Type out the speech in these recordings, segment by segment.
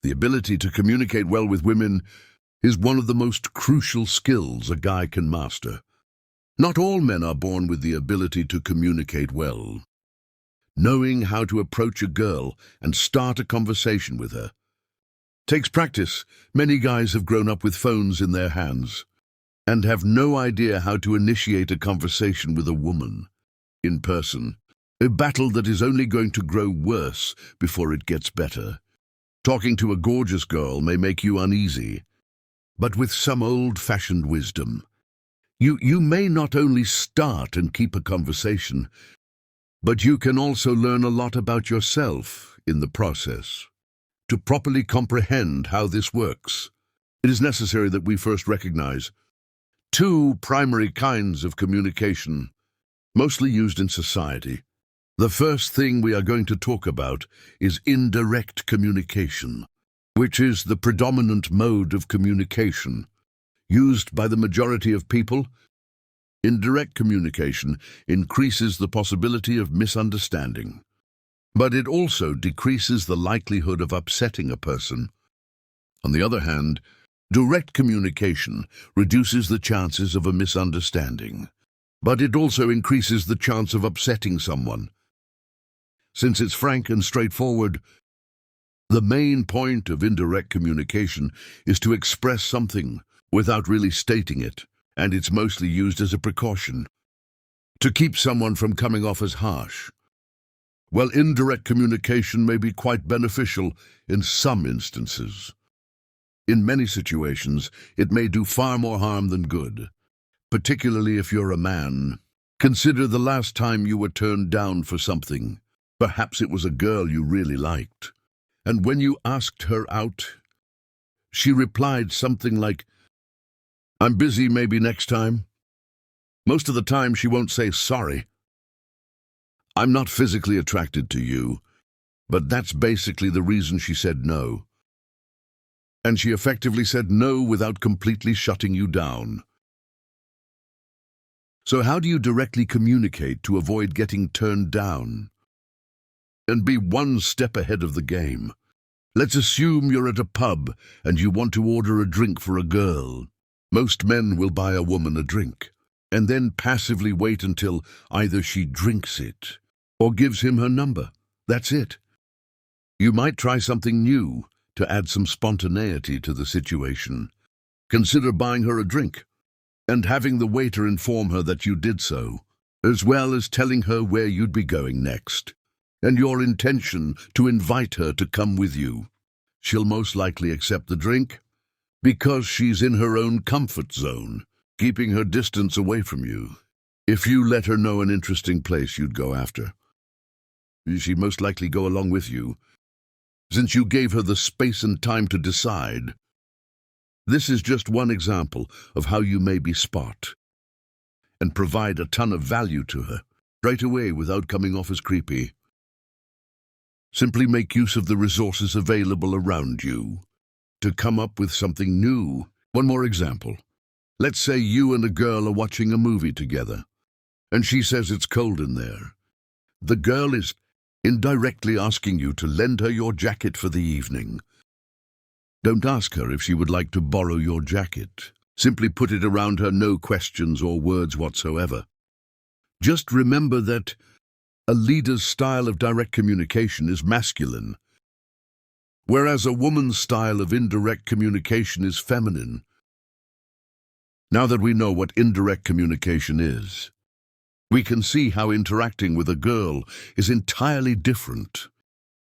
The ability to communicate well with women is one of the most crucial skills a guy can master. Not all men are born with the ability to communicate well. Knowing how to approach a girl and start a conversation with her takes practice. Many guys have grown up with phones in their hands and have no idea how to initiate a conversation with a woman in person, a battle that is only going to grow worse before it gets better. Talking to a gorgeous girl may make you uneasy, but with some old-fashioned wisdom, you may not only start and keep a conversation, but you can also learn a lot about yourself in the process. To properly comprehend how this works, it is necessary that we first recognize two primary kinds of communication, mostly used in society. The first thing we are going to talk about is indirect communication, which is the predominant mode of communication used by the majority of people. Indirect communication increases the possibility of misunderstanding, but it also decreases the likelihood of upsetting a person. On the other hand, direct communication reduces the chances of a misunderstanding, but it also increases the chance of upsetting someone. Since it's frank and straightforward, the main point of indirect communication is to express something without really stating it, and it's mostly used as a precaution to keep someone from coming off as harsh. Well, indirect communication may be quite beneficial in some instances. In many situations, it may do far more harm than good, particularly if you're a man. Consider the last time you were turned down for something. Perhaps it was a girl you really liked, and when you asked her out, she replied something like, "I'm busy, maybe next time." Most of the time she won't say sorry. "I'm not physically attracted to you," but that's basically the reason she said no. And she effectively said no without completely shutting you down. So how do you directly communicate to avoid getting turned down and be one step ahead of the game? Let's assume you're at a pub and you want to order a drink for a girl. Most men will buy a woman a drink and then passively wait until either she drinks it or gives him her number. That's it. You might try something new to add some spontaneity to the situation. Consider buying her a drink and having the waiter inform her that you did so, as well as telling her where you'd be going next and your intention to invite her to come with you. She'll most likely accept the drink because she's in her own comfort zone, keeping her distance away from you. If you let her know an interesting place you'd go after, she'd most likely go along with you, since you gave her the space and time to decide. This is just one example of how you maybe spot and provide a ton of value to her right away without coming off as creepy. Simply make use of the resources available around you to come up with something new. One more example. Let's say you and a girl are watching a movie together, and she says it's cold in there. The girl is indirectly asking you to lend her your jacket for the evening. Don't ask her if she would like to borrow your jacket. Simply put it around her, no questions or words whatsoever. Just remember that a leader's style of direct communication is masculine, whereas a woman's style of indirect communication is feminine. Now that we know what indirect communication is, we can see how interacting with a girl is entirely different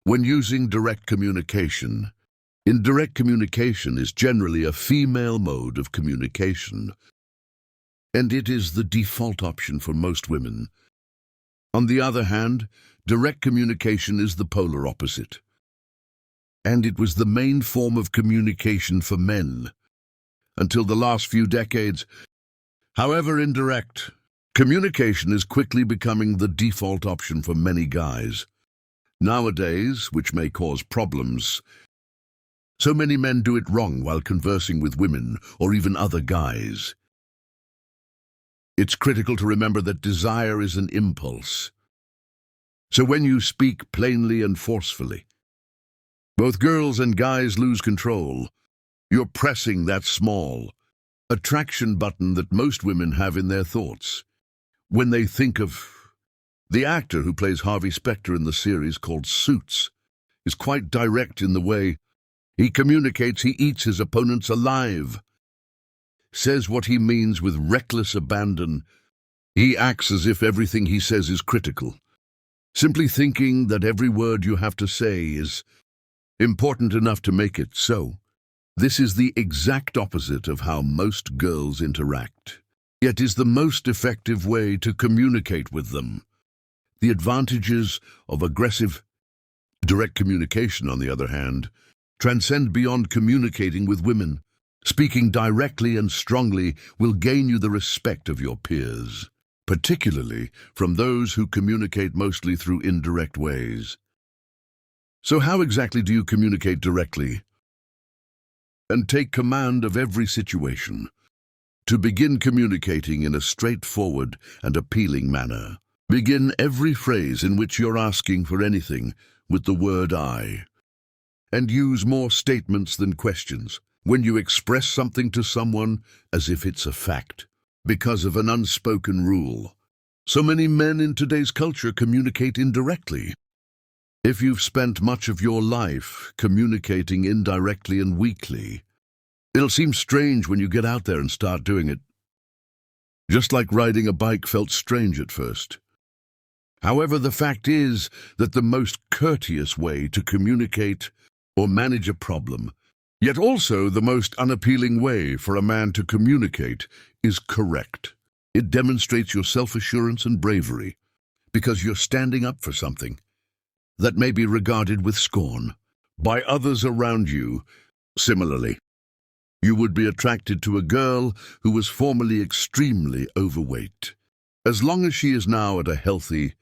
when using direct communication. Indirect communication is generally a female mode of communication, and it is the default option for most women. On the other hand, direct communication is the polar opposite, and it was the main form of communication for men until the last few decades. However, indirect communication is quickly becoming the default option for many guys nowadays, which may cause problems. So many men do it wrong while conversing with women or even other guys. It's critical to remember that desire is an impulse. So when you speak plainly and forcefully, Both girls and guys lose control. You're pressing that small attraction button that most women have in their thoughts when they think of the actor who plays Harvey Specter in the series called Suits is quite direct in the way he communicates. He eats his opponents alive, says what he means with reckless abandon. He acts as if everything he says is critical, simply thinking that every word you have to say is important enough to make it so. This is the exact opposite of how most girls interact, yet is the most effective way to communicate with them. The advantages of aggressive, direct communication, on the other hand, transcend beyond communicating with women. Speaking directly and strongly will gain you the respect of your peers, particularly from those who communicate mostly through indirect ways. So how exactly do you communicate directly and take command of every situation? To begin communicating in a straightforward and appealing manner, begin every phrase in which you're asking for anything with the word I, and use more statements than questions when you express something to someone as if it's a fact, because of an unspoken rule. So many men in today's culture communicate indirectly. If you've spent much of your life communicating indirectly and weakly, it'll seem strange when you get out there and start doing it. Just like riding a bike felt strange at first. However, the fact is that the most courteous way to communicate or manage a problem, yet also the most unappealing way for a man to communicate, is correct. It demonstrates your self-assurance and bravery, because you're standing up for something that may be regarded with scorn by others around you. Similarly, you would be attracted to a girl who was formerly extremely overweight. As long as she is now at a healthy,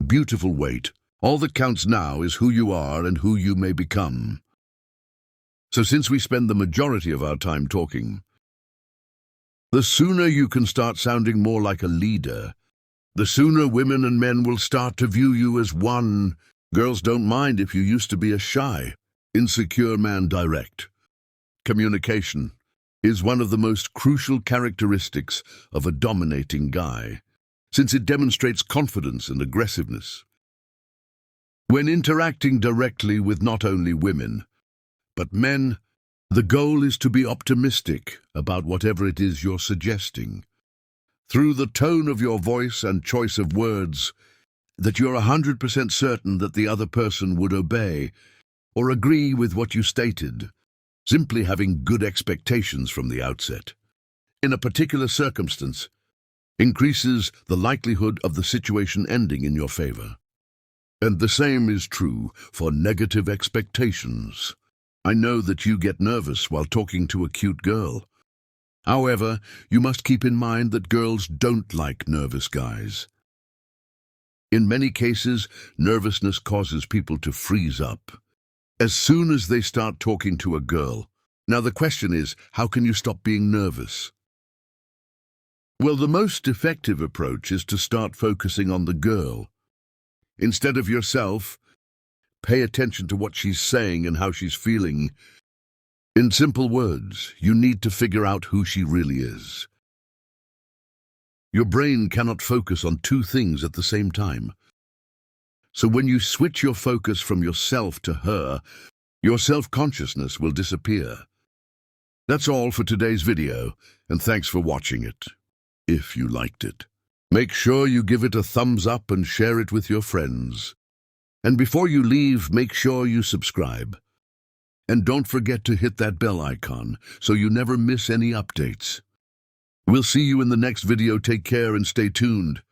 beautiful weight, all that counts now is who you are and who you may become. So since we spend the majority of our time talking, the sooner you can start sounding more like a leader, the sooner women and men will start to view you as one. Girls don't mind if you used to be a shy, insecure man. Direct communication is one of the most crucial characteristics of a dominating guy, since it demonstrates confidence and aggressiveness. When interacting directly with not only women, but men, the goal is to be optimistic about whatever it is you're suggesting. Through the tone of your voice and choice of words, that you're 100% certain that the other person would obey or agree with what you stated. Simply having good expectations from the outset, in a particular circumstance, increases the likelihood of the situation ending in your favor. And the same is true for negative expectations. I know that you get nervous while talking to a cute girl. However, you must keep in mind that girls don't like nervous guys. In many cases, nervousness causes people to freeze up as soon as they start talking to a girl. Now the question is, how can you stop being nervous? Well, the most effective approach is to start focusing on the girl. Instead of yourself, pay attention to what she's saying and how she's feeling. In simple words, you need to figure out who she really is. Your brain cannot focus on two things at the same time. So when you switch your focus from yourself to her, your self-consciousness will disappear. That's all for today's video, and thanks for watching it. If you liked it, make sure you give it a thumbs up and share it with your friends. And before you leave, make sure you subscribe. And don't forget to hit that bell icon so you never miss any updates. We'll see you in the next video. Take care and stay tuned.